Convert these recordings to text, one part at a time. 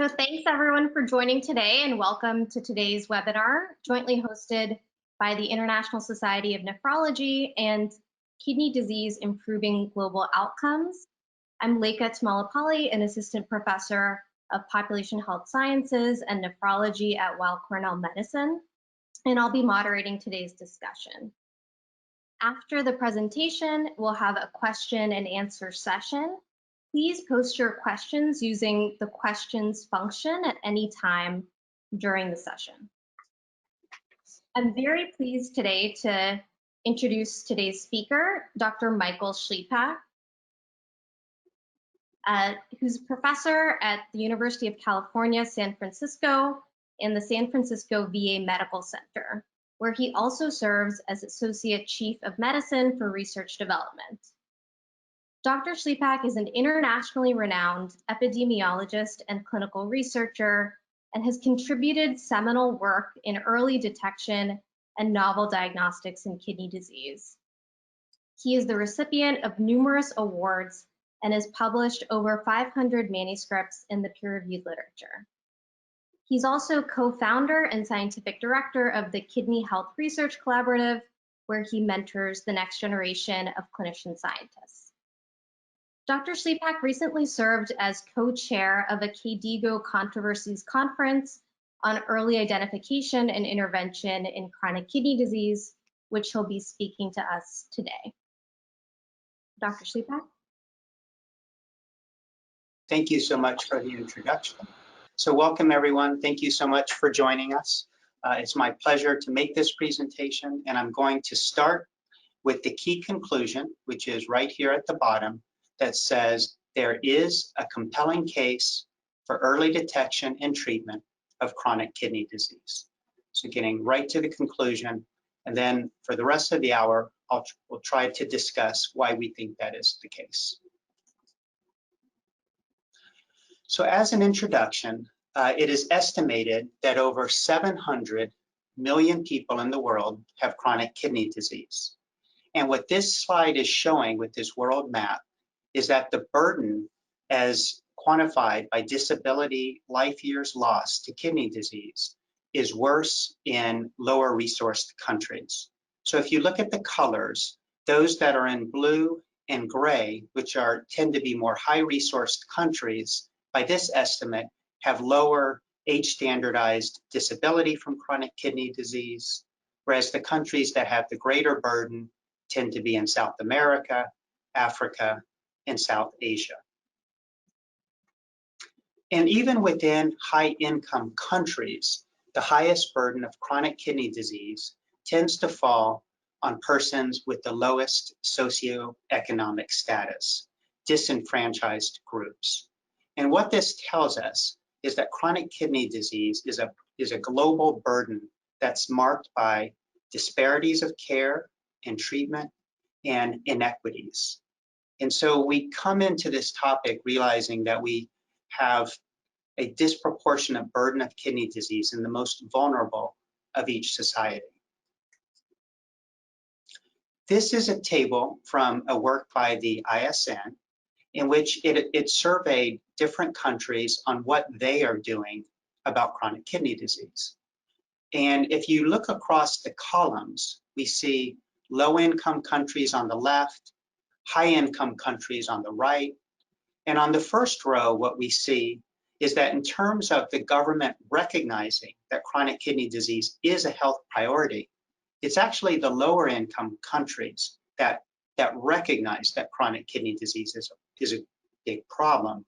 So thanks everyone for joining today, and welcome to today's webinar, jointly hosted by the International Society of Nephrology and Kidney Disease Improving Global Outcomes. I'm Lekha Tummalapalli, an assistant professor of population health sciences and nephrology at Weill Cornell Medicine, and I'll be moderating today's discussion. After the presentation, we'll have a question and answer session. Please post your questions using the questions function at any time during the session. I'm very pleased today to introduce today's speaker, Dr. Michael Shlipak, who's a professor at the University of California, San Francisco, and the San Francisco VA Medical Center, where he also serves as Associate Chief of Medicine for Research Development. Dr. Shlipak is an internationally renowned epidemiologist and clinical researcher and has contributed seminal work in early detection and novel diagnostics in kidney disease. He is the recipient of numerous awards and has published over 500 manuscripts in the peer-reviewed literature. He's also co-founder and scientific director of the Kidney Health Research Collaborative, where he mentors the next generation of clinician scientists. Dr. Shlipak recently served as co-chair of a KDIGO Controversies Conference on early identification and intervention in chronic kidney disease, which he'll be speaking to us today. Dr. Shlipak? Thank you so much for the introduction. So welcome everyone. Thank you so much for joining us. It's my pleasure to make this presentation, and I'm going to start with the key conclusion, which is right here at the bottom, that says there is a compelling case for early detection and treatment of chronic kidney disease. So getting right to the conclusion, and then for the rest of the hour, we'll try to discuss why we think that is the case. So as an introduction, it is estimated that over 700 million people in the world have chronic kidney disease. And what this slide is showing with this world map is that the burden as quantified by disability life years lost to kidney disease is worse in lower resourced countries. So if you look at the colors, those that are in blue and gray, which tend to be more high resourced countries, by this estimate have lower age standardized disability from chronic kidney disease, whereas the countries that have the greater burden tend to be in South America, Africa, and South Asia. And even within high-income countries, the highest burden of chronic kidney disease tends to fall on persons with the lowest socioeconomic status, disenfranchised groups. And what this tells us is that chronic kidney disease is a global burden that's marked by disparities of care and treatment and inequities. And so we come into this topic realizing that we have a disproportionate burden of kidney disease in the most vulnerable of each society. This is a table from a work by the ISN in which it surveyed different countries on what they are doing about chronic kidney disease. And if you look across the columns, we see low-income countries on the left, high-income countries on the right. And on the first row, what we see is that in terms of the government recognizing that chronic kidney disease is a health priority, it's actually the lower income countries that recognize that chronic kidney disease is a big problem.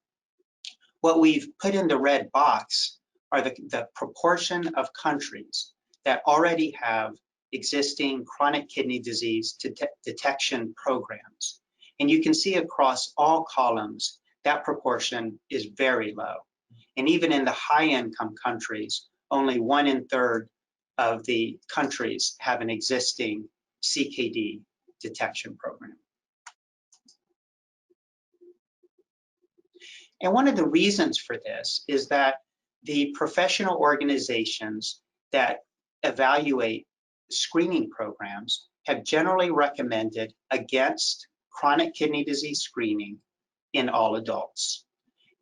What we've put in the red box are the proportion of countries that already have existing chronic kidney disease detection programs. And you can see across all columns, that proportion is very low. And even in the high-income countries, only 1/3 of the countries have an existing CKD detection program. And one of the reasons for this is that the professional organizations that evaluate screening programs have generally recommended against chronic kidney disease screening in all adults.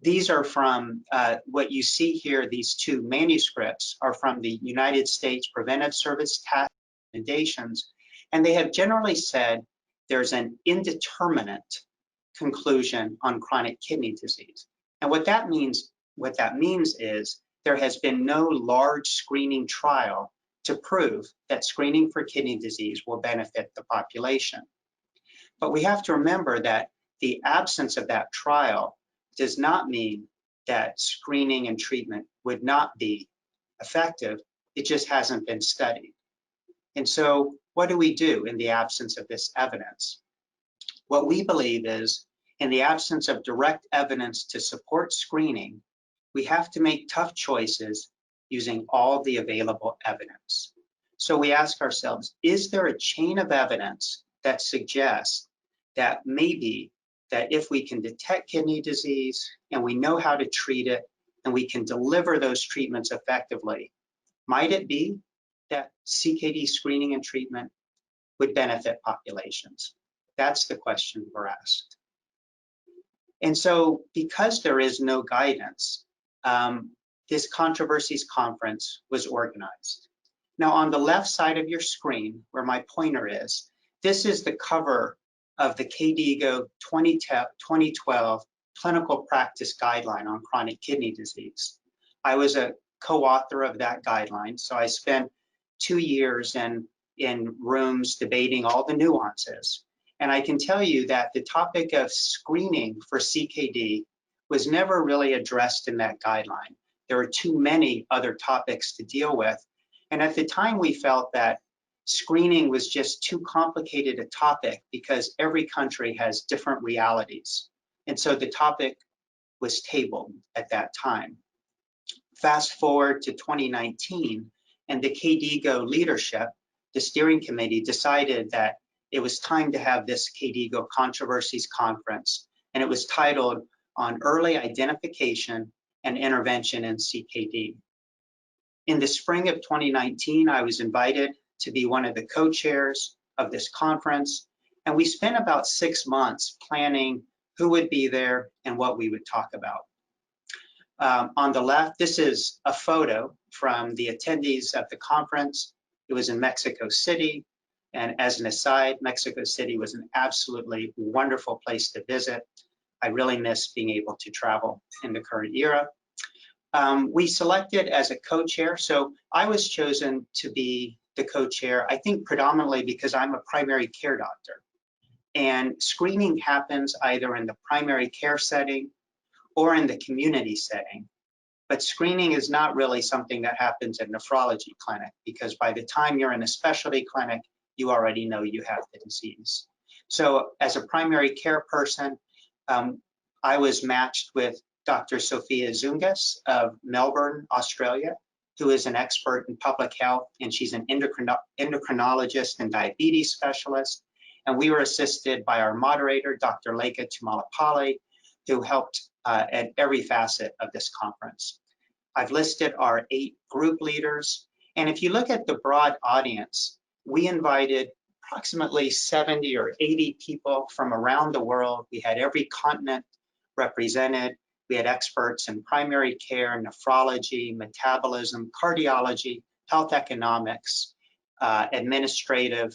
These are from what you see here. These two manuscripts are from the United States Preventive Service Task recommendations, and they have generally said there's an indeterminate conclusion on chronic kidney disease. And what that means is there has been no large screening trial to prove that screening for kidney disease will benefit the population. But we have to remember that the absence of that trial does not mean that screening and treatment would not be effective. It just hasn't been studied. And so what do we do in the absence of this evidence? What we believe is, in the absence of direct evidence to support screening, we have to make tough choices using all the available evidence. So we ask ourselves, is there a chain of evidence that suggests that maybe that if we can detect kidney disease and we know how to treat it and we can deliver those treatments effectively, might it be that CKD screening and treatment would benefit populations? That's the question we're asked. And so because there is no guidance, this Controversies Conference was organized. Now on the left side of your screen, where my pointer is, this is the cover of the KDIGO 2012 Clinical Practice Guideline on Chronic Kidney Disease. I was a co-author of that guideline, so I spent 2 years in rooms debating all the nuances. And I can tell you that the topic of screening for CKD was never really addressed in that guideline. There were too many other topics to deal with. And at the time we felt that screening was just too complicated a topic because every country has different realities. And so the topic was tabled at that time. Fast forward to 2019, and the KDIGO leadership, the steering committee, decided that it was time to have this KDIGO Controversies Conference, and it was titled on Early Identification and Intervention in CKD. In the spring of 2019, I was invited to be one of the co-chairs of this conference, and we spent about 6 months planning who would be there and what we would talk about. On the left, this is a photo from the attendees of the conference. It was in Mexico City. And as an aside, Mexico City was an absolutely wonderful place to visit. I really miss being able to travel in the current era. We selected as a co-chair, so I was chosen to be the co-chair, I think predominantly because I'm a primary care doctor. And screening happens either in the primary care setting or in the community setting. But screening is not really something that happens in nephrology clinic, because by the time you're in a specialty clinic, you already know you have the disease. So as a primary care person, I was matched with Dr. Sophia Zungas of Melbourne, Australia, who is an expert in public health, and she's an endocrinologist and diabetes specialist. And we were assisted by our moderator, Dr. Lekha Tummalapalli, who helped at every facet of this conference. I've listed our 8 group leaders, and if you look at the broad audience, we invited approximately 70 or 80 people from around the world. We had every continent represented. We had experts in primary care, nephrology, metabolism, cardiology, health economics, administrative.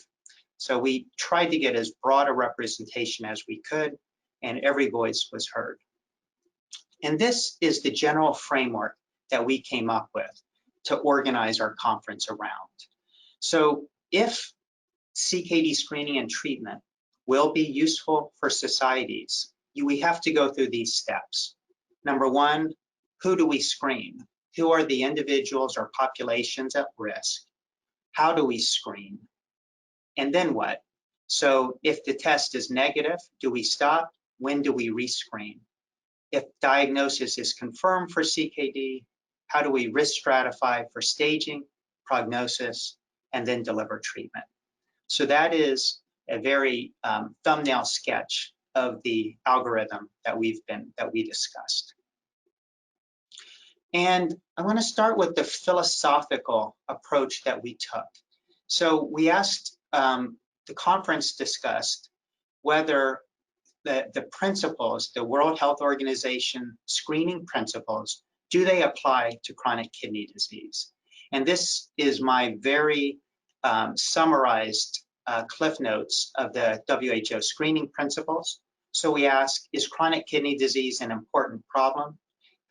So we tried to get as broad a representation as we could, and every voice was heard. And this is the general framework that we came up with to organize our conference around. So if CKD screening and treatment will be useful for societies, we have to go through these steps. Number 1, who do we screen? Who are the individuals or populations at risk? How do we screen? And then what? So if the test is negative, do we stop? When do we rescreen? If diagnosis is confirmed for CKD, how do we risk stratify for staging, prognosis, and then deliver treatment? So that is a very thumbnail sketch of the algorithm that we discussed. And I want to start with the philosophical approach that we took. So we asked, the conference discussed whether the principles, the World Health Organization screening principles, do they apply to chronic kidney disease? And this is my very summarized cliff notes of the WHO screening principles. So we ask, is chronic kidney disease an important problem?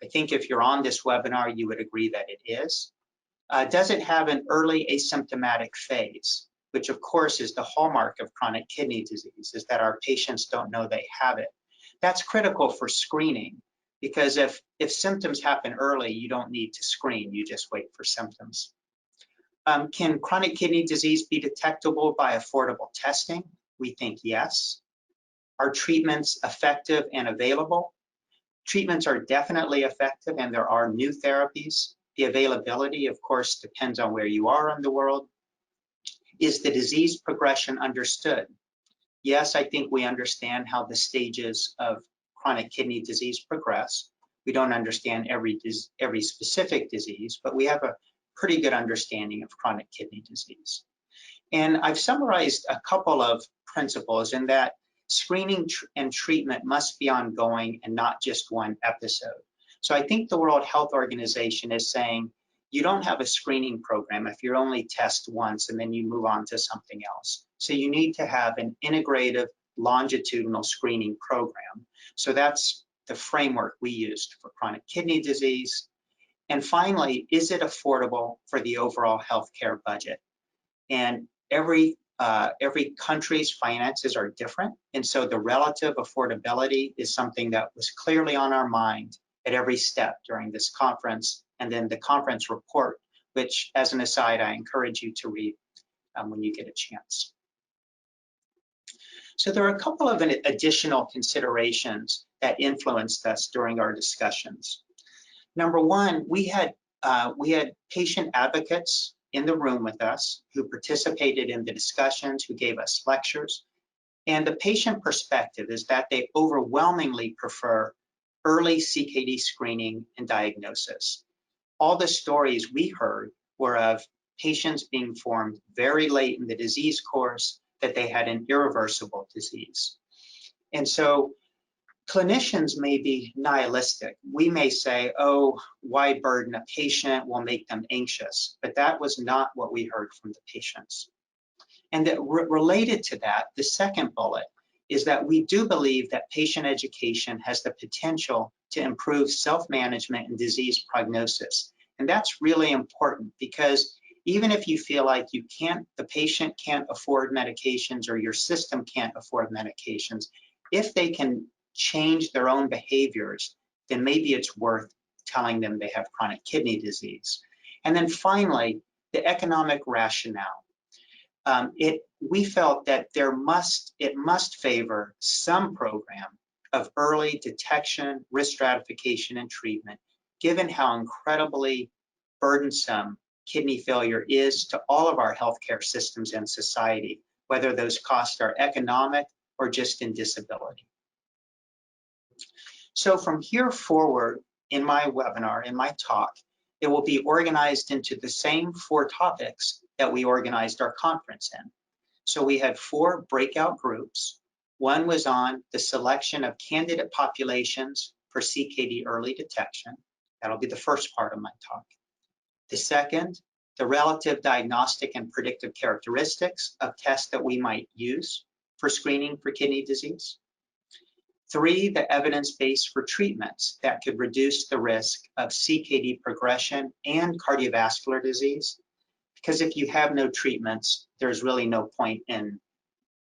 I think if you're on this webinar, you would agree that it is. Does it have an early asymptomatic phase, which of course is the hallmark of chronic kidney disease, is that our patients don't know they have it. That's critical for screening, because if symptoms happen early, you don't need to screen, you just wait for symptoms. Can chronic kidney disease be detectable by affordable testing? We think yes. Are treatments effective and available? Treatments are definitely effective, and there are new therapies. The availability, of course, depends on where you are in the world. Is the disease progression understood? Yes, I think we understand how the stages of chronic kidney disease progress. We don't understand every specific disease, but we have a pretty good understanding of chronic kidney disease. And I've summarized a couple of principles in that screening and treatment must be ongoing and not just one episode. So I think the World Health Organization is saying you don't have a screening program if you only test once and then you move on to something else. So you need to have an integrative longitudinal screening program. So that's the framework we used for chronic kidney disease. And finally, is it affordable for the overall healthcare budget? And every country's finances are different. And so the relative affordability is something that was clearly on our mind at every step during this conference, and then the conference report, which, as an aside, I encourage you to read when you get a chance. So there are a couple of additional considerations that influenced us during our discussions. Number one, we had patient advocates in the room with us who participated in the discussions, who gave us lectures. And the patient perspective is that they overwhelmingly prefer early CKD screening and diagnosis. All the stories we heard were of patients being informed very late in the disease course that they had an irreversible disease. And so clinicians may be nihilistic. We may say, oh, why burden a patient, will make them anxious. But that was not what we heard from the patients. And that related to that, the second bullet is that we do believe that patient education has the potential to improve self-management and disease prognosis. And that's really important, because even if you feel like the patient can't afford medications or your system can't afford medications, if they can change their own behaviors, then maybe it's worth telling them they have chronic kidney disease. And then finally, the economic rationale. We felt that it must favor some program of early detection, risk stratification, and treatment, given how incredibly burdensome kidney failure is to all of our healthcare systems and society, whether those costs are economic or just in disability. So from here forward in my webinar, in my talk, it will be organized into the same 4 topics that we organized our conference in. So we had 4 breakout groups. One was on the selection of candidate populations for CKD early detection. That'll be the first part of my talk. The second, the relative diagnostic and predictive characteristics of tests that we might use for screening for kidney disease. 3, the evidence base for treatments that could reduce the risk of CKD progression and cardiovascular disease. Because if you have no treatments, there's really no point in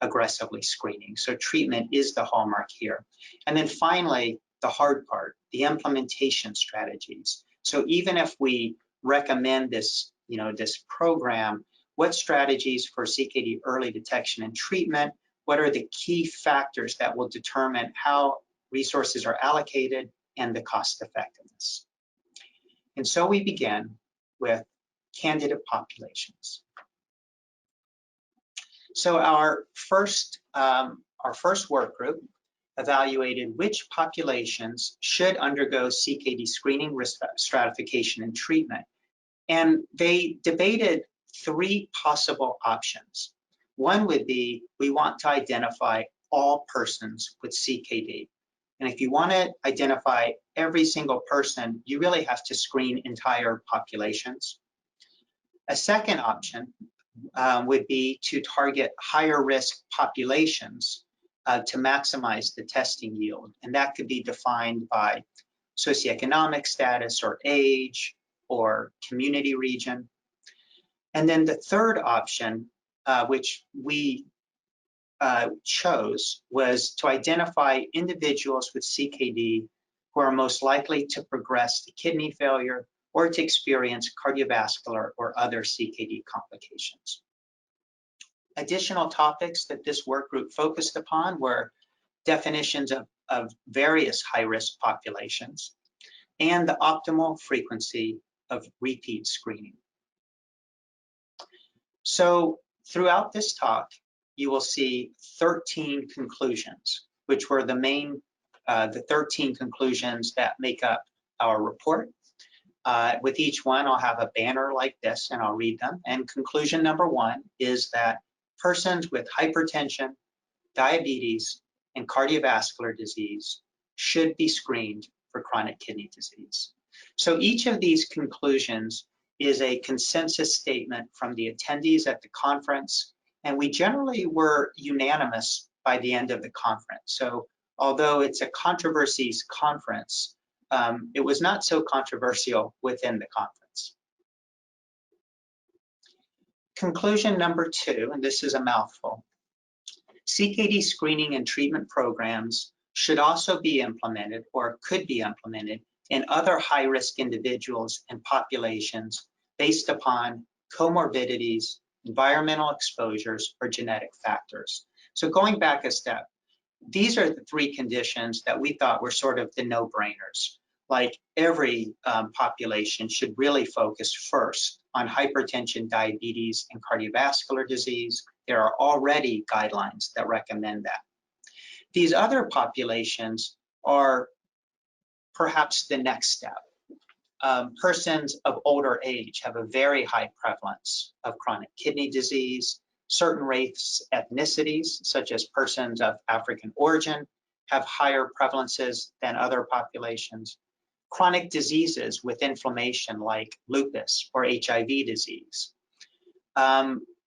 aggressively screening. So treatment is the hallmark here. And then finally, the hard part, the implementation strategies. So even if we recommend this, this program, what strategies for CKD early detection and treatment? What are the key factors that will determine how resources are allocated and the cost effectiveness? And so we begin with candidate populations. So our first work group evaluated which populations should undergo CKD screening, risk stratification, and treatment. And they debated 3 possible options. One would be, we want to identify all persons with CKD. And if you want to identify every single person, you really have to screen entire populations. A second option would be to target higher risk populations to maximize the testing yield. And that could be defined by socioeconomic status or age or community region. And then the third option, which we chose, was to identify individuals with CKD who are most likely to progress to kidney failure or to experience cardiovascular or other CKD complications. Additional topics that this work group focused upon were definitions of various high-risk populations and the optimal frequency of repeat screening. So throughout this talk, you will see 13 conclusions, which were the 13 conclusions that make up our report. With each one, I'll have a banner like this and I'll read them. And conclusion number 1 is that persons with hypertension, diabetes, and cardiovascular disease should be screened for chronic kidney disease. So each of these conclusions is a consensus statement from the attendees at the conference, and we generally were unanimous by the end of the conference. So although it's a controversies conference, it was not so controversial within the conference. Conclusion number 2, and this is a mouthful. CKD screening and treatment programs should also be implemented or could be implemented in other high-risk individuals and populations based upon comorbidities, environmental exposures, or genetic factors. So going back a step, these are the 3 conditions that we thought were sort of the no-brainers. Like every population should really focus first on hypertension, diabetes, and cardiovascular disease. There are already guidelines that recommend that. These other populations are perhaps the next step. Persons of older age have a very high prevalence of chronic kidney disease. Certain race ethnicities, such as persons of African origin, have higher prevalences than other populations. Chronic diseases with inflammation like lupus or HIV disease.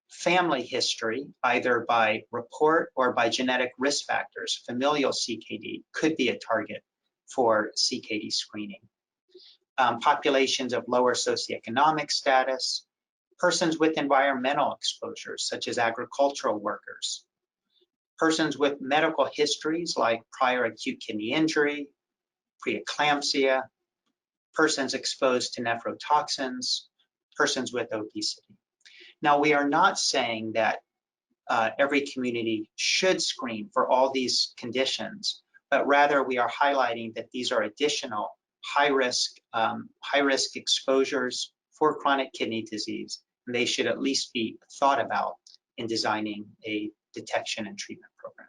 Family history, either by report or by genetic risk factors, familial CKD could be a target for CKD screening. Populations of lower socioeconomic status, persons with environmental exposures, such as agricultural workers, persons with medical histories like prior acute kidney injury, preeclampsia, persons exposed to nephrotoxins, persons with obesity. Now, we are not saying that every community should screen for all these conditions, but rather we are highlighting that these are additional high-risk exposures for chronic kidney disease, and they should at least be thought about in designing a detection and treatment program.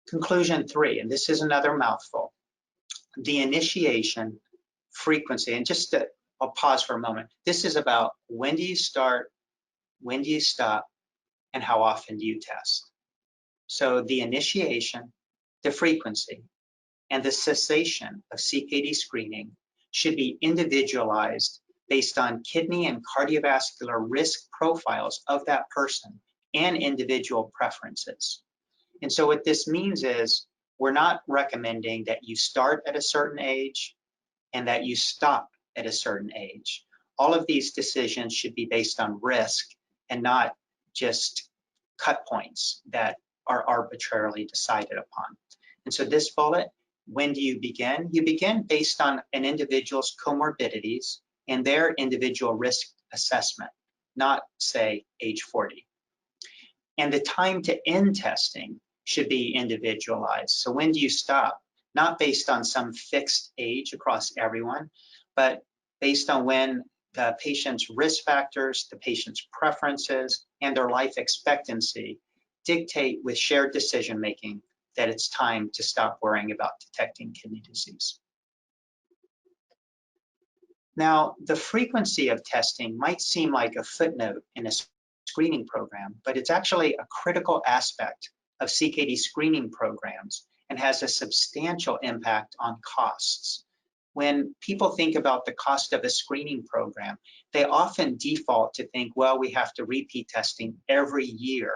Conclusion 3, and this is another mouthful. The initiation, frequency, and just I'll pause for a moment. This is about when do you start, when do you stop, and how often do you test. So the initiation, the frequency, and the cessation of CKD screening should be individualized based on kidney and cardiovascular risk profiles of that person and individual preferences. And so what this means is we're not recommending that you start at a certain age and that you stop at a certain age. All of these decisions should be based on risk and not just cut points that are arbitrarily decided upon. And so this bullet, when do you begin? You begin based on an individual's comorbidities and their individual risk assessment, not say age 40. And the time to end testing should be individualized. So when do you stop? Not based on some fixed age across everyone, but based on when the patient's risk factors, the patient's preferences, and their life expectancy dictate with shared decision-making that it's time to stop worrying about detecting kidney disease. Now, the frequency of testing might seem like a footnote in a screening program, but it's actually a critical aspect of CKD screening programs and has a substantial impact on costs. When people think about the cost of a screening program, they often default to think, well, we have to repeat testing every year.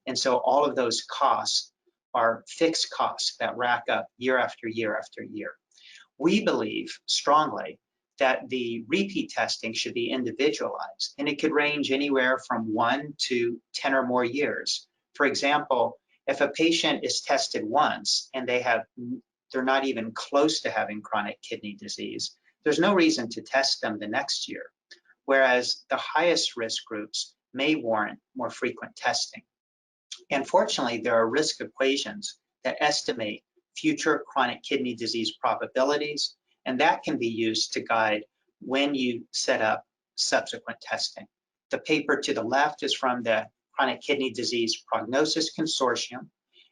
And so all of those costs are fixed costs that rack up year after year after year. We believe strongly that the repeat testing should be individualized, and it could range anywhere from 1 to 10 or more years. For example, if a patient is tested once and they're not even close to having chronic kidney disease, there's no reason to test them the next year, whereas the highest risk groups may warrant more frequent testing. And fortunately, there are risk equations that estimate future chronic kidney disease probabilities, and that can be used to guide when you set up subsequent testing. The paper to the left is from the Chronic Kidney Disease Prognosis Consortium,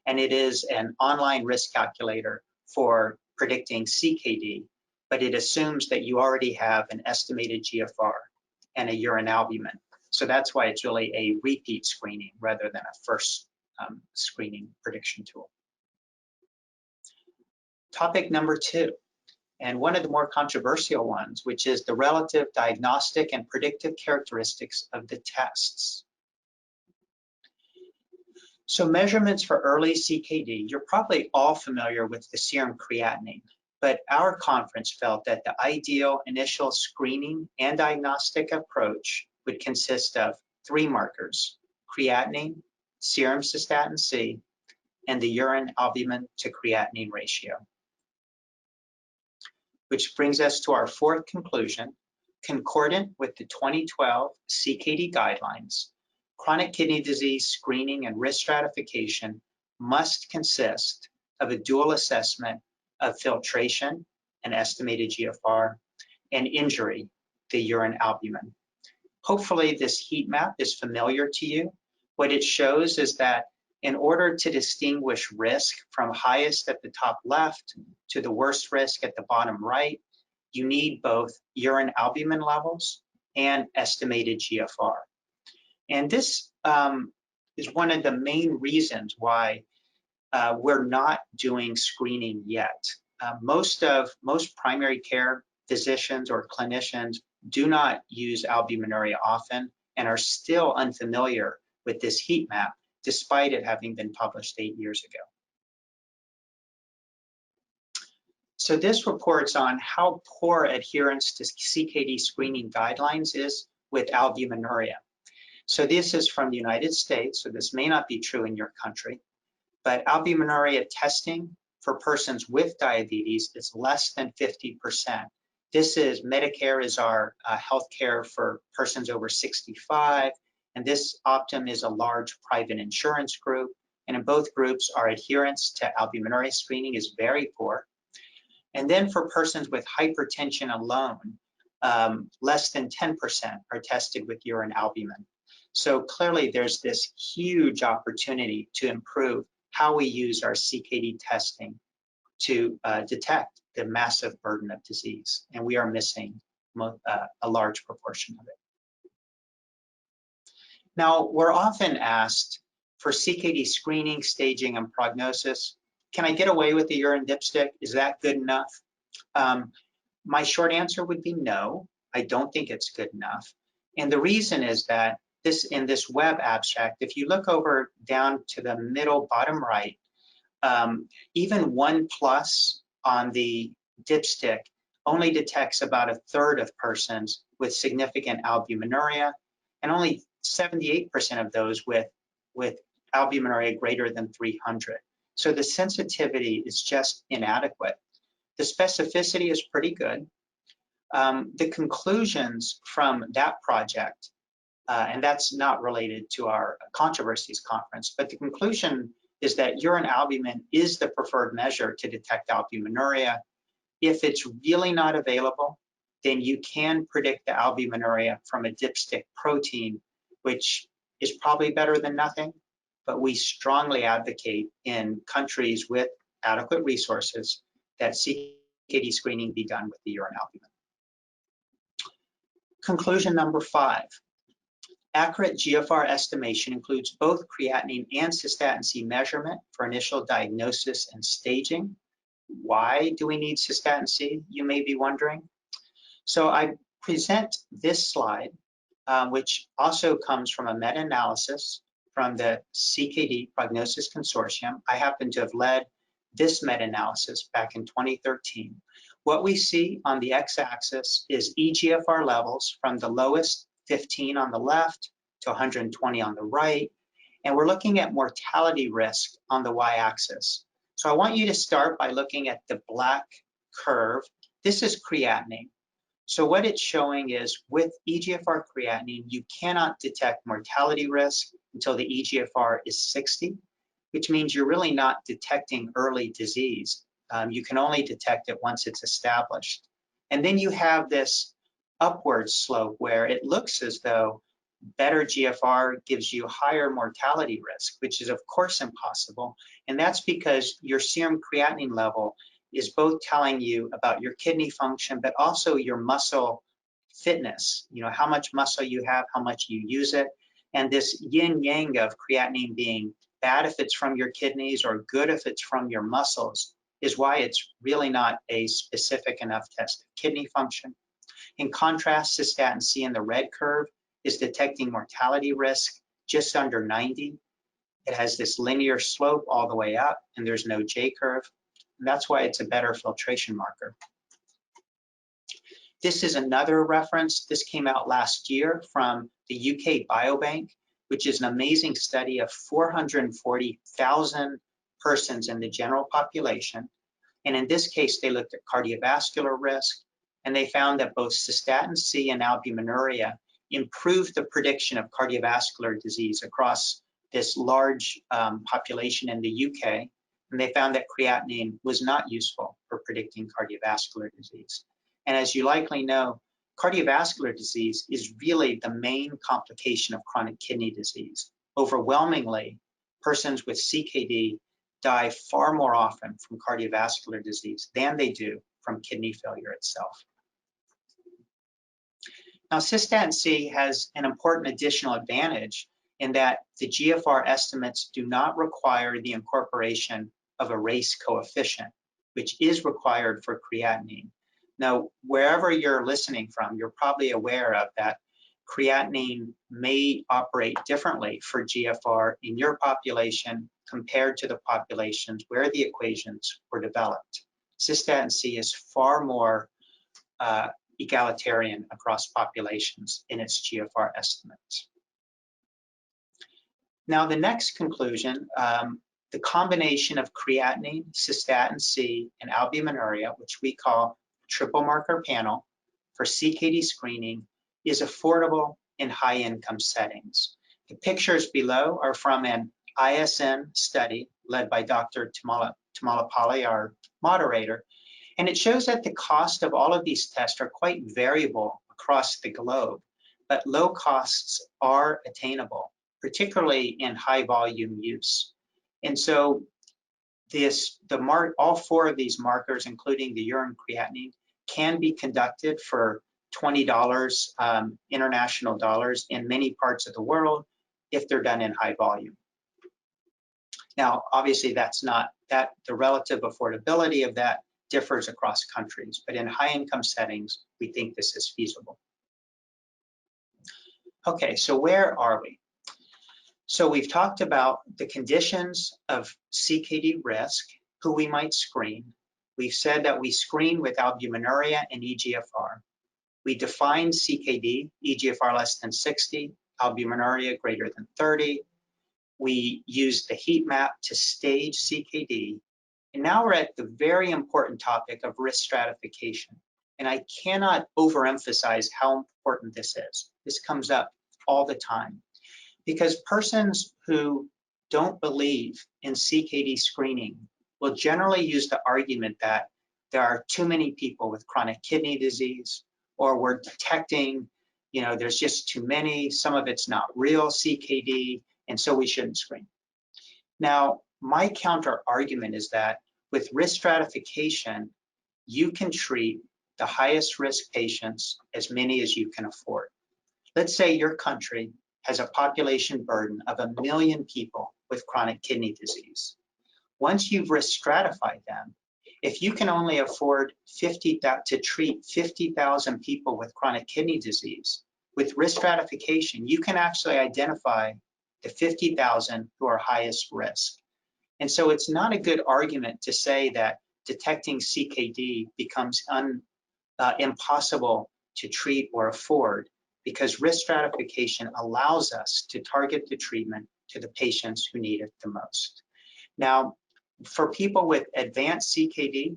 and it is an online risk calculator for predicting CKD, but it assumes that you already have an estimated GFR and a urine albumin. So that's why it's really a repeat screening rather than a first screening prediction tool. Topic number 2, and one of the more controversial ones, which is the relative diagnostic and predictive characteristics of the tests. So measurements for early CKD, you're probably all familiar with the serum creatinine, but our conference felt that the ideal initial screening and diagnostic approach would consist of 3 markers: creatinine, serum cystatin C, and the urine albumin to creatinine ratio. Which brings us to our 4th conclusion. Concordant with the 2012 CKD guidelines, chronic kidney disease screening and risk stratification must consist of a dual assessment of filtration, an estimated GFR, and injury, the urine albumin. Hopefully this heat map is familiar to you. What it shows is that in order to distinguish risk from highest at the top left to the worst risk at the bottom right, you need both urine albumin levels and estimated GFR. And this is one of the main reasons why we're not doing screening yet. Most primary care physicians or clinicians do not use albuminuria often and are still unfamiliar with this heat map, despite it having been published 8 years ago. So this reports on how poor adherence to CKD screening guidelines is with albuminuria. So this is from the United States, so this may not be true in your country, but albuminuria testing for persons with diabetes is less than 50%. This is, Medicare is our healthcare for persons over 65, and this Optum is a large private insurance group, and in both groups, our adherence to albuminuria screening is very poor. And then for persons with hypertension alone, less than 10% are tested with urine albumin. So clearly there's this huge opportunity to improve how we use our CKD testing to detect the massive burden of disease, and we are missing a large proportion of it. Now, we're often asked for CKD screening, staging, and prognosis, can I get away with the urine dipstick? Is that good enough? My short answer would be no, I don't think it's good enough. And the reason is that in this web abstract, if you look over down to the middle bottom right, even 1+ on the dipstick only detects about 1/3 of persons with significant albuminuria, and only 78% of those with albuminuria greater than 300. So the sensitivity is just inadequate. The specificity is pretty good. The conclusions from that project, and that's not related to our Controversies Conference, but the conclusion is that urine albumin is the preferred measure to detect albuminuria. If it's really not available, then you can predict the albuminuria from a dipstick protein, which is probably better than nothing, but we strongly advocate in countries with adequate resources that CKD screening be done with the urine albumin. Conclusion number 5, Accurate GFR estimation includes both creatinine and cystatin C measurement for initial diagnosis and staging. Why do we need cystatin C, you may be wondering? So I present this slide, which also comes from a meta-analysis from the CKD Prognosis Consortium. I happen to have led this meta-analysis back in 2013. What we see on the x-axis is eGFR levels from the lowest 15 on the left to 120 on the right, and we're looking at mortality risk on the y-axis. So I want you to start by looking at the black curve. This is creatinine. So what it's showing is with eGFR creatinine, you cannot detect mortality risk until the eGFR is 60, which means you're really not detecting early disease. You can only detect it once it's established. And then you have this upward slope where it looks as though better GFR gives you higher mortality risk, which is of course impossible. And that's because your serum creatinine level is both telling you about your kidney function, but also your muscle fitness, how much muscle you have, how much you use it. And this yin yang of creatinine being bad if it's from your kidneys or good if it's from your muscles is why it's really not a specific enough test of kidney function. In contrast, cystatin C in the red curve is detecting mortality risk just under 90. It has this linear slope all the way up, and there's no J curve. And that's why it's a better filtration marker. This is another reference. This came out last year from the UK Biobank, which is an amazing study of 440,000 persons in the general population. And in this case, they looked at cardiovascular risk, and they found that both cystatin C and albuminuria improved the prediction of cardiovascular disease across this large population in the UK. And they found that creatinine was not useful for predicting cardiovascular disease. And as you likely know, cardiovascular disease is really the main complication of chronic kidney disease. Overwhelmingly, persons with CKD die far more often from cardiovascular disease than they do from kidney failure itself. Now, cystatin C has an important additional advantage in that the GFR estimates do not require the incorporation of a race coefficient, which is required for creatinine. Now, wherever you're listening from, you're probably aware of that creatinine may operate differently for GFR in your population compared to the populations where the equations were developed. Cystatin C is far more egalitarian across populations in its GFR estimates. Now, the next conclusion, the combination of creatinine, cystatin C, and albuminuria, which we call triple marker panel for CKD screening, is affordable in high income settings. The pictures below are from an ISN study led by Dr. Tummalapalli, our moderator, and it shows that the cost of all of these tests are quite variable across the globe, but low costs are attainable, particularly in high volume use. And so all four of these markers, including the urine creatinine, can be conducted for $20 international dollars in many parts of the world if they're done in high volume. Now, obviously, that's not that the relative affordability of that differs across countries, but in high income settings, we think this is feasible. Okay, so where are we? So we've talked about the conditions of CKD risk, who we might screen. We've said that we screen with albuminuria and eGFR. We define CKD, eGFR less than 60, albuminuria greater than 30. We use the heat map to stage CKD. And now we're at the very important topic of risk stratification. And I cannot overemphasize how important this is. This comes up all the time because persons who don't believe in CKD screening will generally use the argument that there are too many people with chronic kidney disease, or we're detecting, there's just too many, some of it's not real CKD, and so we shouldn't screen. Now, my counter argument is that with risk stratification, you can treat the highest risk patients, as many as you can afford. Let's say your country has a population burden of 1 million people with chronic kidney disease. Once you've risk stratified them, if you can only afford to treat 50,000 people with chronic kidney disease, with risk stratification, you can actually identify the 50,000 who are highest risk. And so it's not a good argument to say that detecting CKD becomes impossible to treat or afford, because risk stratification allows us to target the treatment to the patients who need it the most. Now, for people with advanced CKD,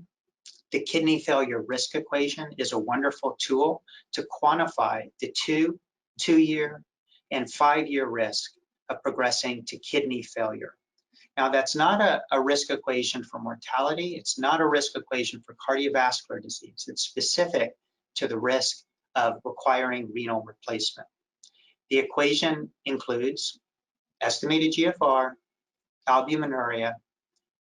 the kidney failure risk equation is a wonderful tool to quantify the 2-year, and 5-year risk of progressing to kidney failure. Now, that's not a risk equation for mortality. It's not a risk equation for cardiovascular disease. It's specific to the risk of requiring renal replacement. The equation includes estimated GFR, albuminuria,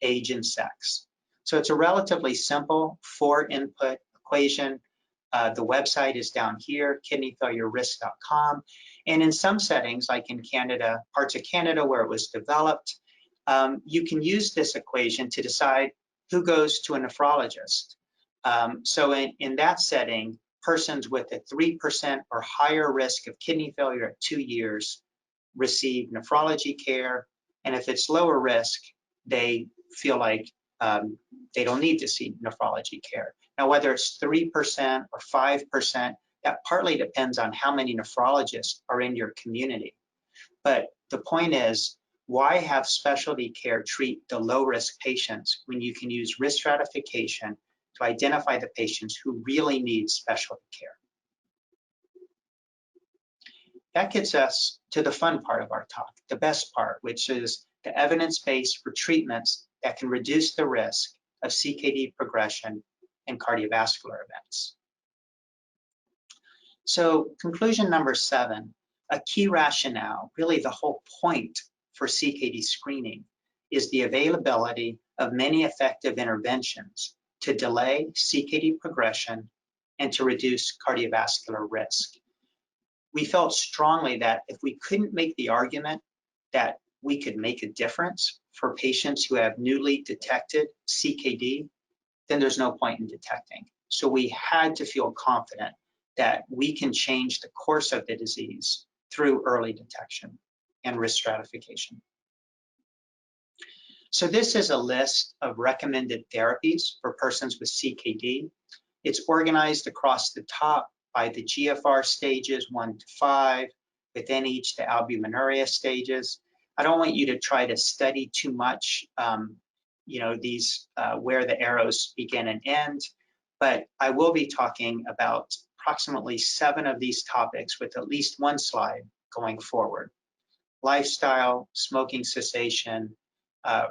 age, and sex. So it's a relatively simple 4-input equation. The website is down here, kidneyfailurerisk.com. And in some settings, like in Canada, parts of Canada where it was developed, you can use this equation to decide who goes to a nephrologist. So in that setting, persons with a 3% or higher risk of kidney failure at 2 years receive nephrology care. And if it's lower risk, they feel like they don't need to see nephrology care. Now, whether it's 3% or 5%, that partly depends on how many nephrologists are in your community. But the point is, why have specialty care treat the low-risk patients when you can use risk stratification to identify the patients who really need specialty care? That gets us to the fun part of our talk, the best part, which is the evidence base for treatments that can reduce the risk of CKD progression and cardiovascular events. So conclusion number 7, a key rationale, really the whole point for CKD screening, is the availability of many effective interventions to delay CKD progression and to reduce cardiovascular risk. We felt strongly that if we couldn't make the argument that we could make a difference for patients who have newly detected CKD, then there's no point in detecting. So we had to feel confident that we can change the course of the disease through early detection and risk stratification. So this is a list of recommended therapies for persons with CKD. It's organized across the top by the GFR stages 1 to 5, within each the albuminuria stages. I don't want you to try to study too much, these where the arrows begin and end, but I will be talking about approximately 7 of these topics with at least one slide going forward. Lifestyle, smoking cessation,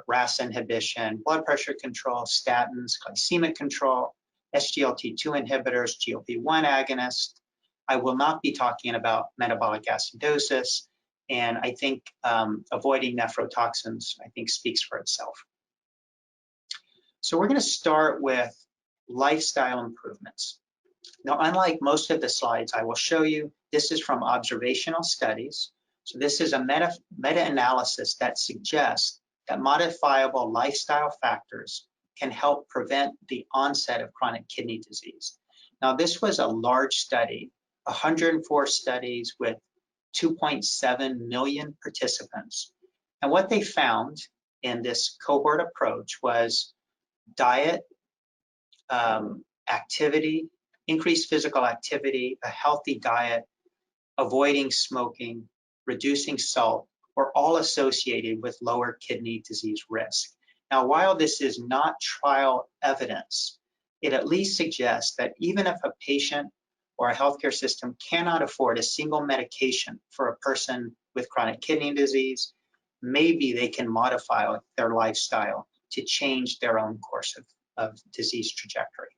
RAS inhibition, blood pressure control, statins, glycemic control, SGLT2 inhibitors, GLP-1 agonists. I will not be talking about metabolic acidosis, and I think avoiding nephrotoxins, I think, speaks for itself. So we're going to start with lifestyle improvements. Now, unlike most of the slides I will show you, this is from observational studies. So this is a meta-analysis that suggests that modifiable lifestyle factors can help prevent the onset of chronic kidney disease. Now, this was a large study, 104 studies with 2.7 million participants. And what they found in this cohort approach was diet, activity, increased physical activity, a healthy diet, avoiding smoking, reducing salt, were all associated with lower kidney disease risk. Now, while this is not trial evidence, it at least suggests that even if a patient or a healthcare system cannot afford a single medication for a person with chronic kidney disease, maybe they can modify their lifestyle to change their own course of disease trajectory.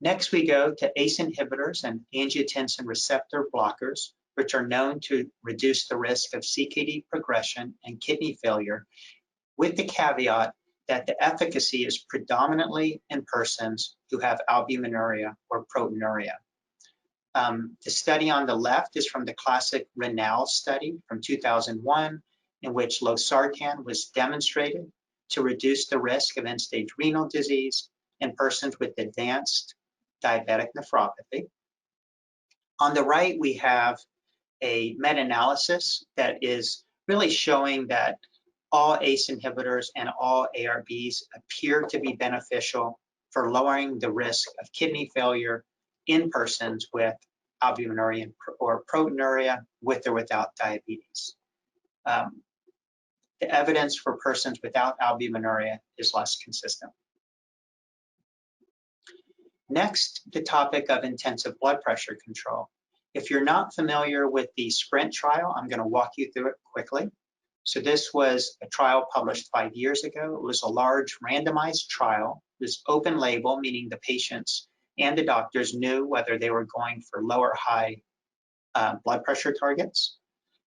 Next, we go to ACE inhibitors and angiotensin receptor blockers, which are known to reduce the risk of CKD progression and kidney failure, with the caveat that the efficacy is predominantly in persons who have albuminuria or proteinuria. The study on the left is from the classic RENAL study from 2001, in which losartan was demonstrated to reduce the risk of end-stage renal disease in persons with advanced diabetic nephropathy. On the right, we have a meta-analysis that is really showing that all ACE inhibitors and all ARBs appear to be beneficial for lowering the risk of kidney failure in persons with albuminuria or proteinuria with or without diabetes. The evidence for persons without albuminuria is less consistent. Next, the topic of intensive blood pressure control. If you're not familiar with the SPRINT trial, I'm going to walk you through it quickly. So this was a trial published 5 years ago. It was a large randomized trial. It was open label, meaning the patients and the doctors knew whether they were going for low or high blood pressure targets.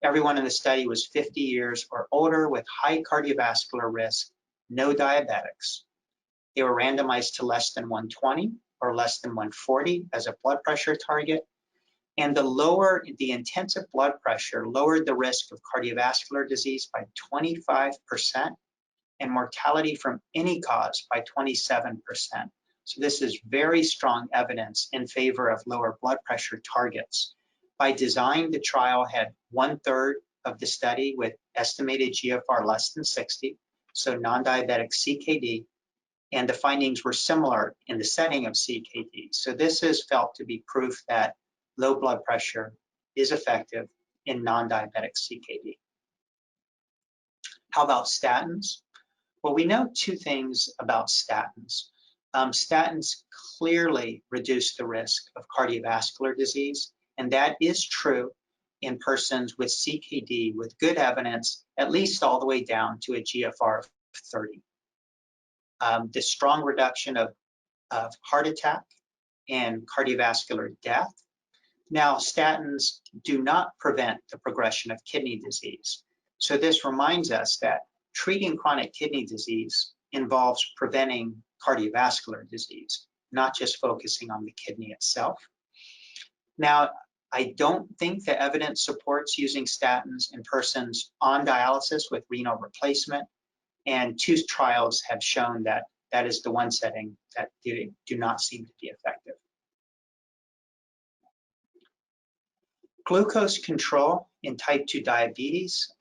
Everyone in the study was 50 years or older with high cardiovascular risk, no diabetics. They were randomized to less than 120 or less than 140 as a blood pressure target. And the intensive blood pressure lowered the risk of cardiovascular disease by 25% and mortality from any cause by 27%. So this is very strong evidence in favor of lower blood pressure targets. By design, the trial had 1/3 of the study with estimated GFR less than 60, so non-diabetic CKD, and the findings were similar in the setting of CKD. So this is felt to be proof that low blood pressure is effective in non-diabetic CKD. How about statins? Well, we know two things about statins. Statins clearly reduce the risk of cardiovascular disease, and that is true in persons with CKD with good evidence, at least all the way down to a GFR of 30. The strong reduction of heart attack and cardiovascular death. Now, statins do not prevent the progression of kidney disease. So this reminds us that treating chronic kidney disease involves preventing cardiovascular disease, not just focusing on the kidney itself. Now, I don't think the evidence supports using statins in persons on dialysis with renal replacement, and 2 trials have shown that that is the one setting that do not seem to be effective. Glucose control in type 2 diabetes.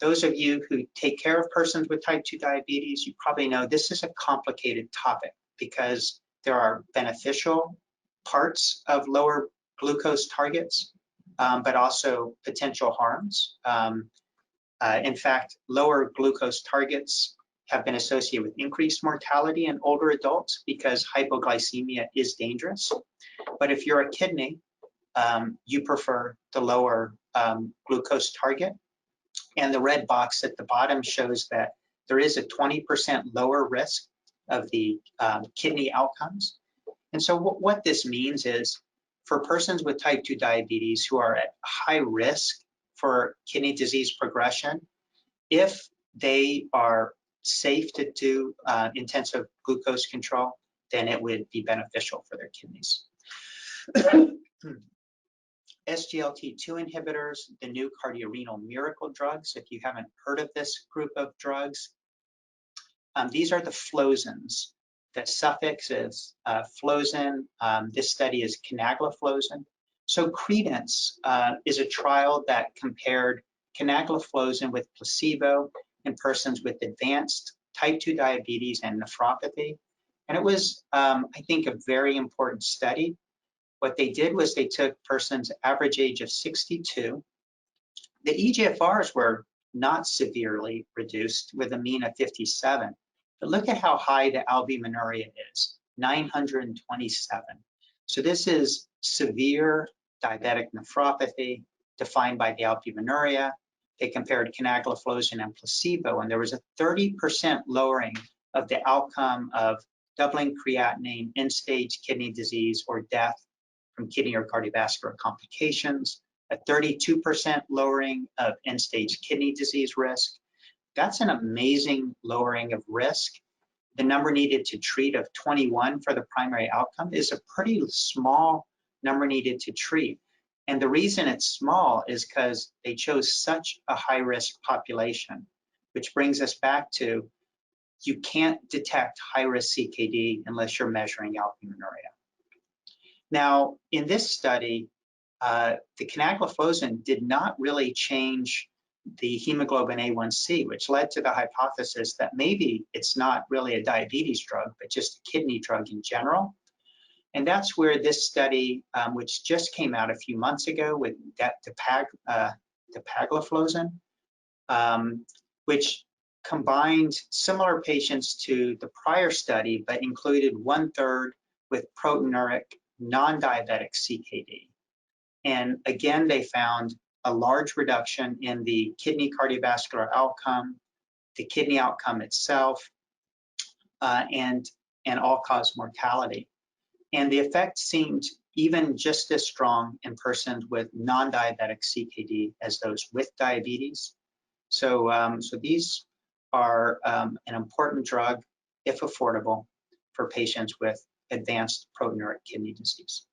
Those of you who take care of persons with type 2 diabetes, you probably know this is a complicated topic because there are beneficial parts of lower glucose targets, but also potential harms. In fact, lower glucose targets have been associated with increased mortality in older adults because hypoglycemia is dangerous. But if you're a kidney, you prefer the lower glucose target. And the red box at the bottom shows that there is a 20% lower risk of the kidney outcomes. And so what this means is for persons with type 2 diabetes who are at high risk for kidney disease progression, if they are safe to do intensive glucose control, then it would be beneficial for their kidneys. SGLT2 inhibitors, the new cardiorenal miracle drugs. If you haven't heard of this group of drugs, these are the flozins. The suffix is flozin. This study is canagliflozin. So Credence is a trial that compared canagliflozin with placebo in persons with advanced type 2 diabetes and nephropathy. And it was, I think, a very important study. What they did was they took persons' average age of 62. The eGFRs were not severely reduced with a mean of 57. But look at how high the albuminuria is, 927. So this is severe diabetic nephropathy defined by the albuminuria. They compared canagliflozin and placebo, and there was a 30% lowering of the outcome of doubling creatinine, end-stage kidney disease, or death from kidney or cardiovascular complications, a 32% lowering of end-stage kidney disease risk. That's an amazing lowering of risk. The number needed to treat of 21 for the primary outcome is a pretty small number needed to treat. And the reason it's small is because they chose such a high-risk population, which brings us back to you can't detect high-risk CKD unless you're measuring albuminuria. Now, in this study, the canagliflozin did not really change the hemoglobin A1C, which led to the hypothesis that maybe it's not really a diabetes drug, but just a kidney drug in general. And that's where this study, which just came out a few months ago with dapagliflozin, which combined similar patients to the prior study, but included 1/3 with proteinuric non-diabetic CKD. And again, they found a large reduction in the kidney cardiovascular outcome, the kidney outcome itself, and all-cause mortality. And the effect seemed even just as strong in persons with non-diabetic CKD as those with diabetes. So, these are an important drug, if affordable, for patients with advanced proteinuric kidney disease.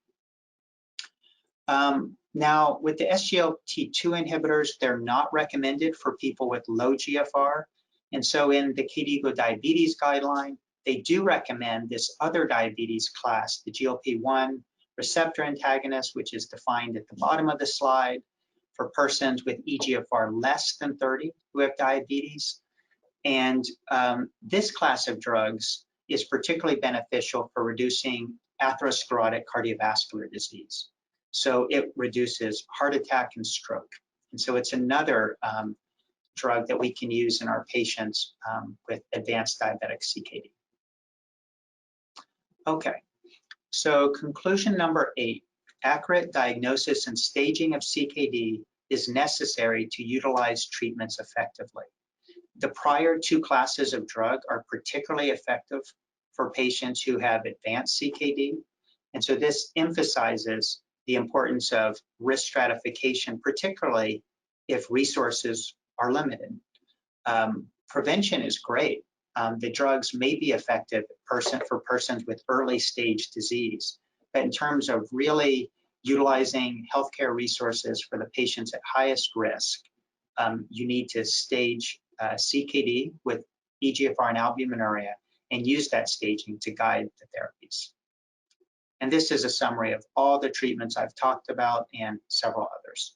Now, with the SGLT2 inhibitors, they're not recommended for people with low GFR. And so in the KDIGO diabetes guideline, they do recommend this other diabetes class, the GLP-1 receptor antagonist, which is defined at the bottom of the slide, for persons with eGFR less than 30 who have diabetes. And this class of drugs is particularly beneficial for reducing atherosclerotic cardiovascular disease. So it reduces heart attack and stroke. And so it's another drug that we can use in our patients with advanced diabetic CKD. Okay, so conclusion number 8, accurate diagnosis and staging of CKD is necessary to utilize treatments effectively. The prior 2 classes of drug are particularly effective for patients who have advanced CKD. And so this emphasizes the importance of risk stratification, particularly if resources are limited. Prevention is great. The drugs may be effective for persons with early stage disease, but in terms of really utilizing healthcare resources for the patients at highest risk, you need to stage CKD with eGFR and albuminuria and use that staging to guide the therapies. And this is a summary of all the treatments I've talked about and several others.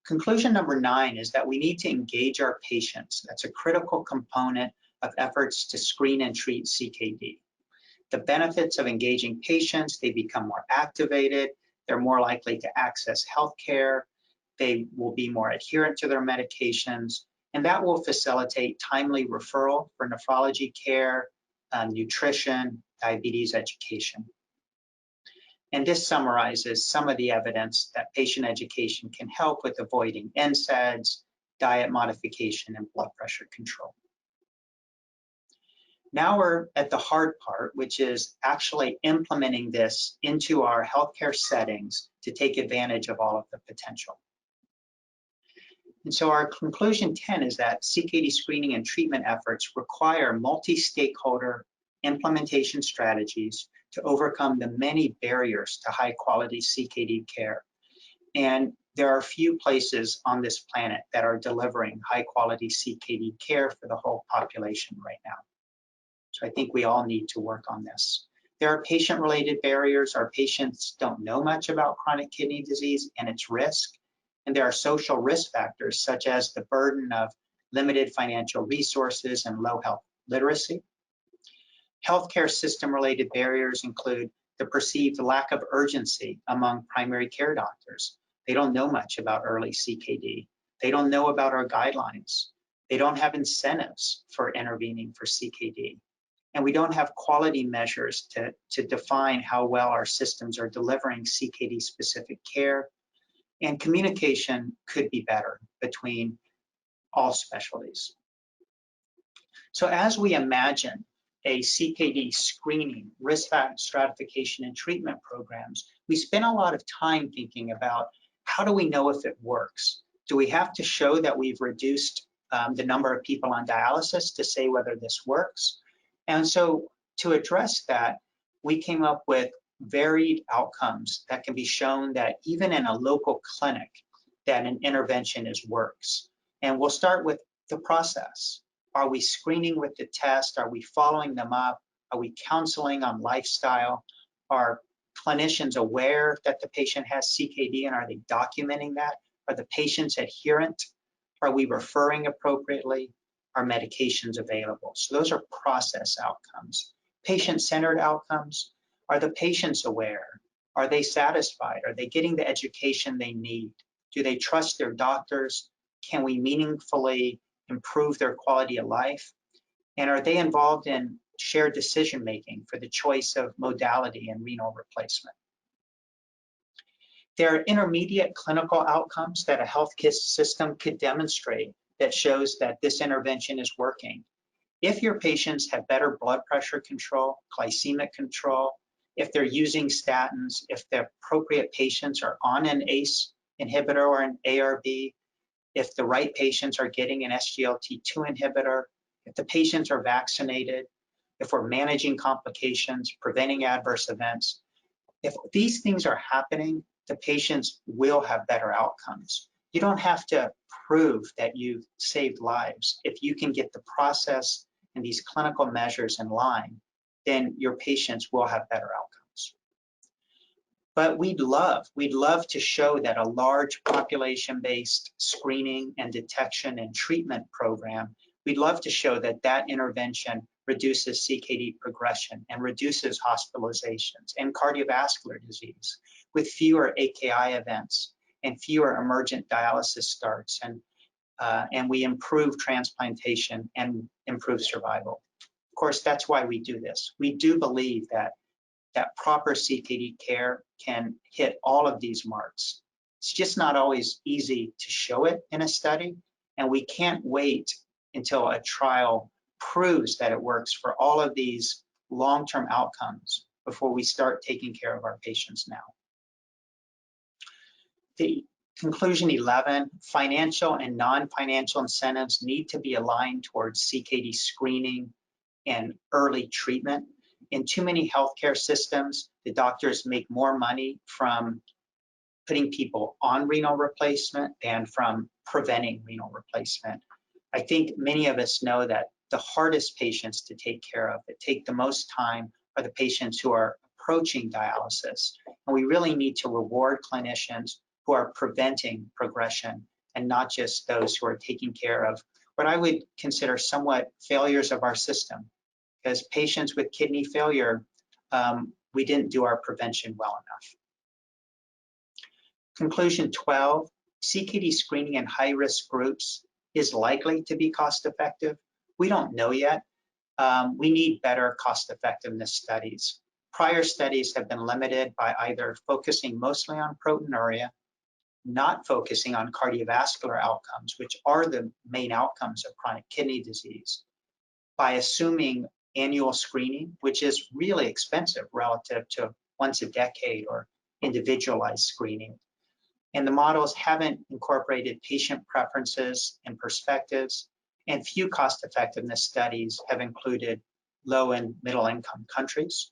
Conclusion number 9 is that we need to engage our patients. That's a critical component of efforts to screen and treat CKD. The benefits of engaging patients, they become more activated, they're more likely to access healthcare, they will be more adherent to their medications, and that will facilitate timely referral for nephrology care, nutrition, diabetes education. And this summarizes some of the evidence that patient education can help with avoiding NSAIDs, diet modification, and blood pressure control. Now we're at the hard part, which is actually implementing this into our healthcare settings to take advantage of all of the potential. And so our conclusion 10 is that CKD screening and treatment efforts require multi-stakeholder implementation strategies to overcome the many barriers to high quality CKD care. And there are few places on this planet that are delivering high quality CKD care for the whole population right now. So I think we all need to work on this. There are patient-related barriers. Our patients don't know much about chronic kidney disease and its risk. And there are social risk factors such as the burden of limited financial resources and low health literacy. Healthcare system-related barriers include the perceived lack of urgency among primary care doctors. They don't know much about early CKD. They don't know about our guidelines. They don't have incentives for intervening for CKD. And we don't have quality measures to define how well our systems are delivering CKD-specific care. And communication could be better between all specialties. So as we imagine a CKD screening, risk stratification, and treatment programs, we spend a lot of time thinking about how do we know if it works? Do we have to show that we've reduced the number of people on dialysis to say whether this works? And so to address that, we came up with varied outcomes that can be shown that even in a local clinic, that an intervention works. And we'll start with the process. Are we screening with the test? Are we following them up? Are we counseling on lifestyle? Are clinicians aware that the patient has CKD and are they documenting that? Are the patients adherent? Are we referring appropriately? Are medications available? So those are process outcomes. Patient-centered outcomes. Are the patients aware? Are they satisfied? Are they getting the education they need? Do they trust their doctors? Can we meaningfully improve their quality of life? And are they involved in shared decision-making for the choice of modality and renal replacement? There are intermediate clinical outcomes that a healthcare system could demonstrate that shows that this intervention is working. If your patients have better blood pressure control, glycemic control, if they're using statins, if the appropriate patients are on an ACE inhibitor or an ARB, if the right patients are getting an SGLT2 inhibitor, if the patients are vaccinated, if we're managing complications, preventing adverse events, if these things are happening, the patients will have better outcomes. You don't have to prove that you've saved lives. If you can get the process and these clinical measures in line, then your patients will have better outcomes. But we'd love to show that a large population-based screening and detection and treatment program, we'd love to show that that intervention reduces CKD progression and reduces hospitalizations and cardiovascular disease with fewer AKI events and fewer emergent dialysis starts, and we improve transplantation and improve survival. Of course, that's why we do this. We do believe that proper CKD care can hit all of these marks. It's just not always easy to show it in a study, and we can't wait until a trial proves that it works for all of these long-term outcomes before we start taking care of our patients now. The conclusion 11, financial and non-financial incentives need to be aligned towards CKD screening and early treatment. In too many healthcare systems, the doctors make more money from putting people on renal replacement than from preventing renal replacement. I think many of us know that the hardest patients to take care of, that take the most time, are the patients who are approaching dialysis. And we really need to reward clinicians who are preventing progression and not just those who are taking care of what I would consider somewhat failures of our system. Because patients with kidney failure, we didn't do our prevention well enough. Conclusion 12, CKD screening in high-risk groups is likely to be cost-effective. We don't know yet. We need better cost-effectiveness studies. Prior studies have been limited by either focusing mostly on proteinuria, not focusing on cardiovascular outcomes, which are the main outcomes of chronic kidney disease, by assuming annual screening, which is really expensive relative to once a decade or individualized screening. And the models haven't incorporated patient preferences and perspectives, and few cost-effectiveness studies have included low and middle income countries,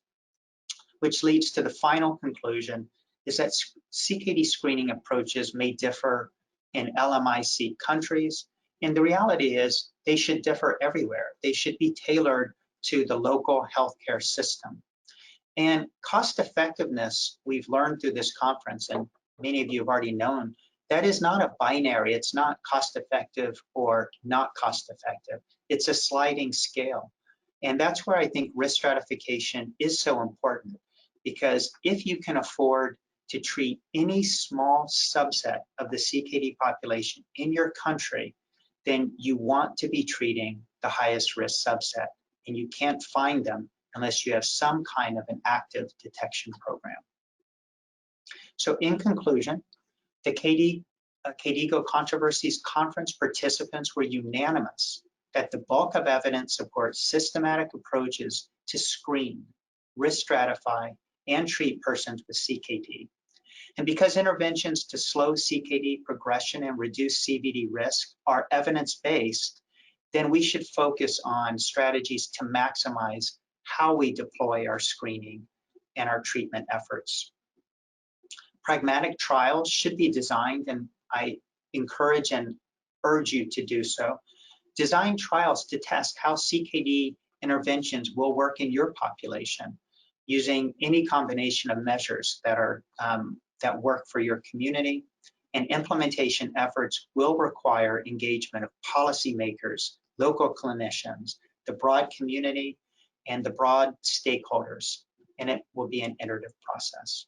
which leads to the final conclusion is that CKD screening approaches may differ in LMIC countries, and the reality is they should differ everywhere. They should be tailored to the local healthcare system. And cost effectiveness, we've learned through this conference, and many of you have already known, that is not a binary. It's not cost effective or not cost effective. It's a sliding scale. And that's where I think risk stratification is so important, because if you can afford to treat any small subset of the CKD population in your country, then you want to be treating the highest risk subset, and you can't find them unless you have some kind of an active detection program. So in conclusion, the KDIGO Controversies Conference participants were unanimous that the bulk of evidence supports systematic approaches to screen, risk stratify, and treat persons with CKD. And because interventions to slow CKD progression and reduce CVD risk are evidence-based, then we should focus on strategies to maximize how we deploy our screening and our treatment efforts. Pragmatic trials should be designed, and I encourage and urge you to do so. Design trials to test how CKD interventions will work in your population using any combination of measures that are that work for your community. And implementation efforts will require engagement of policymakers, local clinicians, the broad community, and the broad stakeholders, and it will be an iterative process.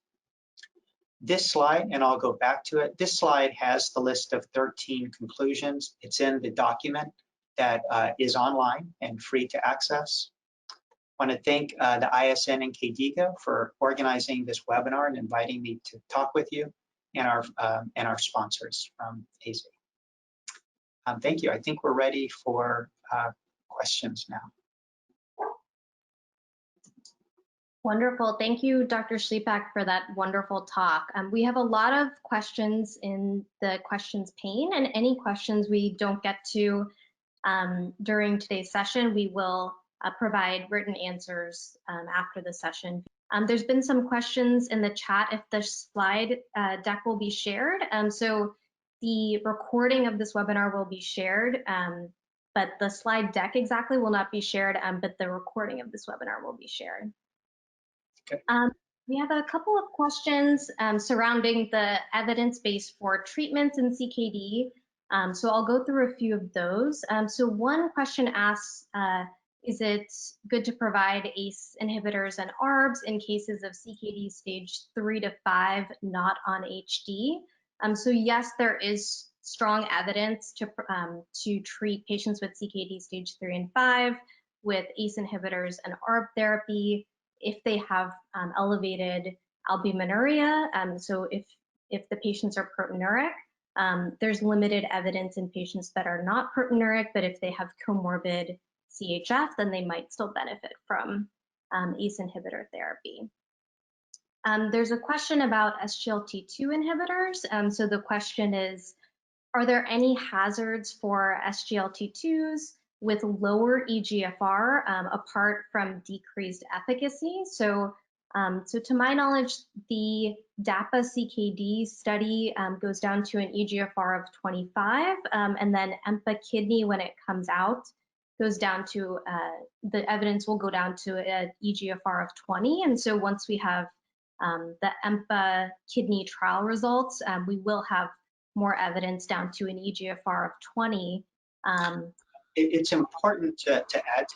This slide, and I'll go back to it, this slide has the list of 13 conclusions. It's in the document that is online and free to access. I want to thank the ISN and KDIGO for organizing this webinar and inviting me to talk with you, and our sponsors from AZ. Thank you. I think we're ready for questions now. Wonderful. Thank you, Dr. Shlipak, for that wonderful talk. We have a lot of questions in the questions pane, and any questions we don't get to during today's session, we will provide written answers after the session. There's been some questions in the chat if the slide deck will be shared. So the recording of this webinar will be shared, but the slide deck exactly will not be shared, but the recording of this webinar will be shared. Okay. We have a couple of questions surrounding the evidence base for treatments in CKD. So I'll go through a few of those. So one question asks, is it good to provide ACE inhibitors and ARBs in cases of CKD stage 3 to 5 not on HD? So yes, there is strong evidence to treat patients with CKD stage 3 and 5 with ACE inhibitors and ARB therapy if they have elevated albuminuria. So if the patients are proteinuric, there's limited evidence in patients that are not proteinuric, but if they have comorbid CHF, then they might still benefit from ACE inhibitor therapy. There's a question about SGLT2 inhibitors. So the question is, are there any hazards for SGLT2s with lower eGFR apart from decreased efficacy? So to my knowledge, the DAPA CKD study goes down to an eGFR of 25, and then EMPA kidney, when it comes out, goes down to, the evidence will go down to an eGFR of 20. And so once we have the EMPA kidney trial results, we will have more evidence down to an eGFR of 20. It's important to add to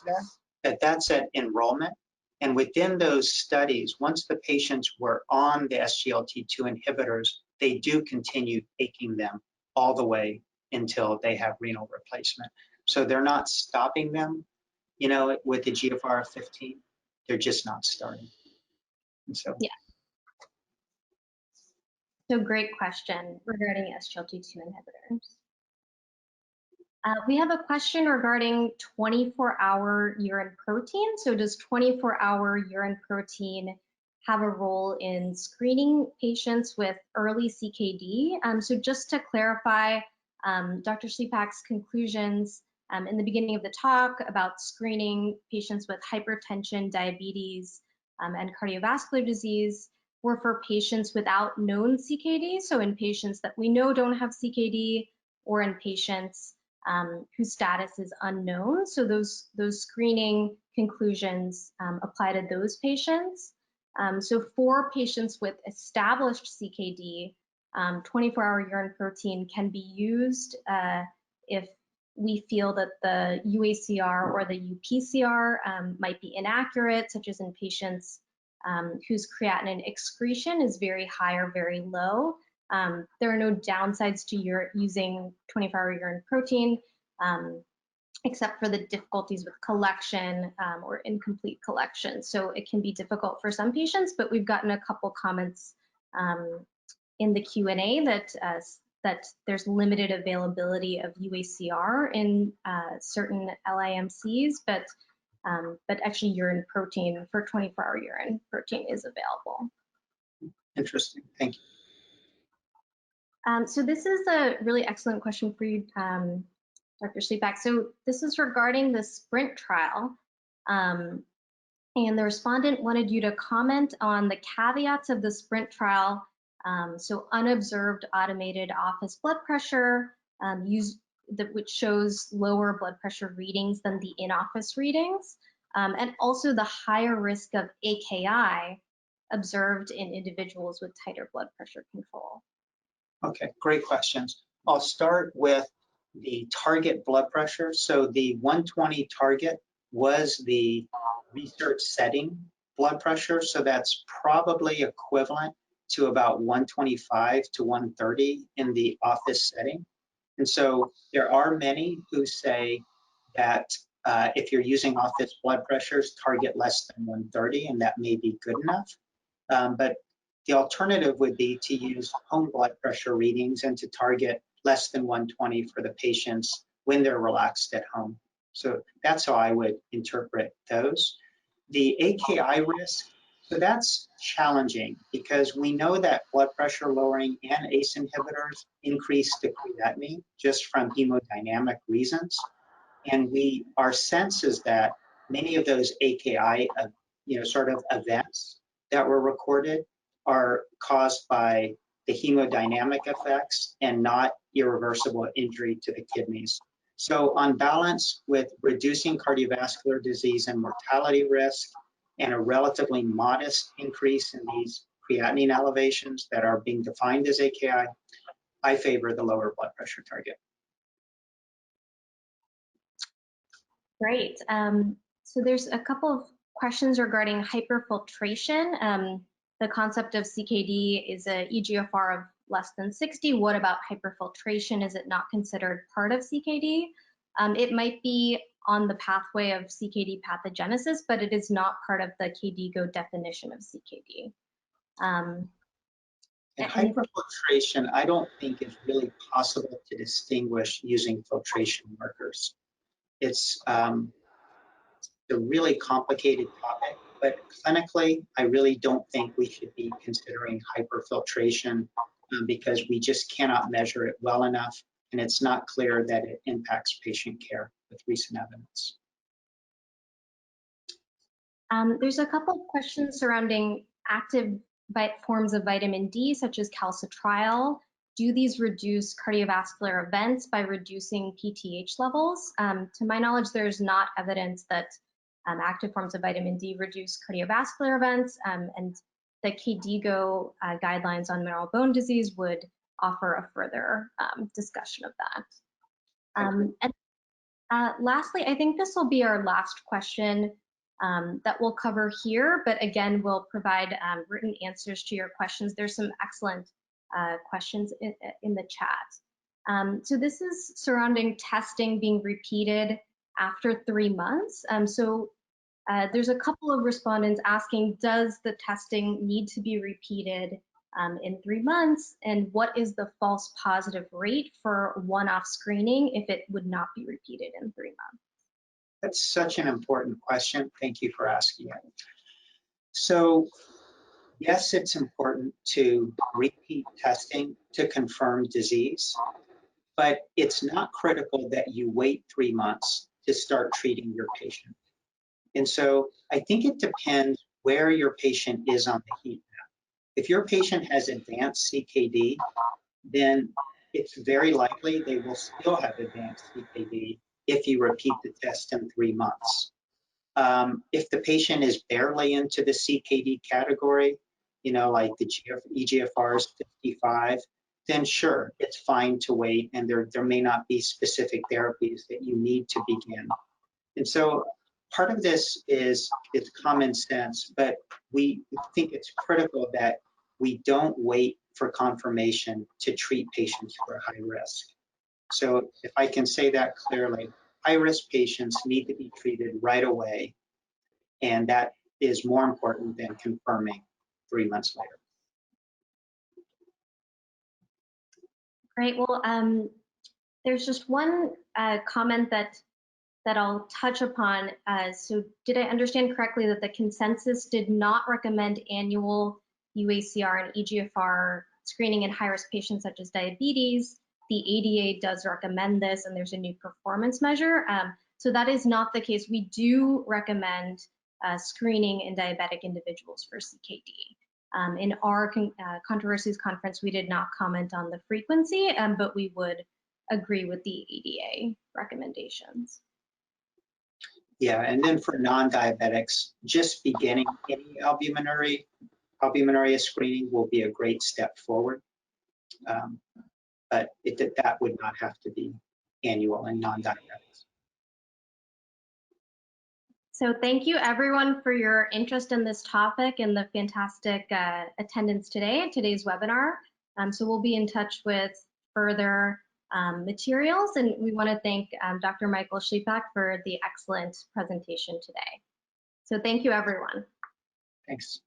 that that's at enrollment. And within those studies, once the patients were on the SGLT2 inhibitors, they do continue taking them all the way until they have renal replacement. So they're not stopping them, you know, with the GFR of 15. They're just not starting. And so, yeah. So great question regarding SGLT2 inhibitors. We have a question regarding 24-hour urine protein. So does 24-hour urine protein have a role in screening patients with early CKD? So just to clarify Dr. Shlipak's conclusions in the beginning of the talk about screening patients with hypertension, diabetes, and cardiovascular disease were for patients without known CKD. So in patients that we know don't have CKD, or in patients whose status is unknown. So those screening conclusions apply to those patients. So for patients with established CKD, 24-hour urine protein can be used if we feel that the UACR or the UPCR might be inaccurate, such as in patients whose creatinine excretion is very high or very low. There are no downsides to using 24-hour urine protein, except for the difficulties with collection or incomplete collection. So it can be difficult for some patients, but we've gotten a couple comments in the Q&A that there's limited availability of UACR in certain LIMCs, but actually urine protein for 24-hour urine protein is available. interesting, thank you. So this is a really excellent question for you, Dr. Shlipak. So this is regarding the SPRINT trial. And the respondent wanted you to comment on the caveats of the SPRINT trial. So unobserved automated office blood pressure, which shows lower blood pressure readings than the in-office readings, and also the higher risk of AKI observed in individuals with tighter blood pressure control. Okay, great questions. I'll start with the target blood pressure. So the 120 target was the research setting blood pressure. So that's probably equivalent to about 125 to 130 in the office setting. And so there are many who say that if you're using office blood pressures, target less than 130, and that may be good enough. But the alternative would be to use home blood pressure readings and to target less than 120 for the patients when they're relaxed at home. So that's how I would interpret those. The AKI risk, so that's challenging because we know that blood pressure lowering and ACE inhibitors increase the creatinine just from hemodynamic reasons. And our sense is that many of those AKI, sort of events that were recorded are caused by the hemodynamic effects and not irreversible injury to the kidneys. So on balance, with reducing cardiovascular disease and mortality risk and a relatively modest increase in these creatinine elevations that are being defined as AKI, I favor the lower blood pressure target. Great. So there's a couple of questions regarding hyperfiltration. The concept of CKD is a eGFR of less than 60. What about hyperfiltration? Is it not considered part of CKD? It might be on the pathway of CKD pathogenesis, but it is not part of the KDIGO definition of CKD. And hyperfiltration, I don't think is really possible to distinguish using filtration markers. It's a really complicated topic, but clinically, I really don't think we should be considering hyperfiltration because we just cannot measure it well enough, and it's not clear that it impacts patient care with recent evidence. There's a couple of questions surrounding active forms of vitamin D, such as calcitriol. Do these reduce cardiovascular events by reducing PTH levels? To my knowledge, there's not evidence that active forms of vitamin D reduce cardiovascular events, and the KDIGO guidelines on mineral bone disease would offer a further discussion of that. Lastly, I think this will be our last question that we'll cover here, but again, we'll provide written answers to your questions. There's some excellent questions in the chat. So this is surrounding testing being repeated after 3 months. There's a couple of respondents asking, does the testing need to be repeated in 3 months? And what is the false positive rate for one-off screening if it would not be repeated in 3 months? That's such an important question. Thank you for asking it. So yes, it's important to repeat testing to confirm disease, but it's not critical that you wait 3 months to start treating your patient. And so I think it depends where your patient is on the heat map. If your patient has advanced CKD, then it's very likely they will still have advanced CKD if you repeat the test in 3 months. If the patient is barely into the CKD category, like the eGFR is 55, then sure, it's fine to wait, and there may not be specific therapies that you need to begin. And so part of this is it's common sense, but we think it's critical that we don't wait for confirmation to treat patients who are high risk. So if I can say that clearly, high-risk patients need to be treated right away, and that is more important than confirming 3 months later. Great. Well, there's just one comment that I'll touch upon. So did I understand correctly that the consensus did not recommend annual UACR and eGFR screening in high-risk patients such as diabetes? The ADA does recommend this, and there's a new performance measure. So that is not the case. We do recommend screening in diabetic individuals for CKD. In our controversies conference, we did not comment on the frequency, but we would agree with the ADA recommendations. Yeah, and then for non-diabetics, just beginning any albuminuria screening will be a great step forward, but that would not have to be annual in non-diabetics. So thank you everyone for your interest in this topic and the fantastic attendance today at today's webinar. So we'll be in touch with further materials, and we want to thank Dr. Michael Shlipak for the excellent presentation today. So thank you everyone. Thanks.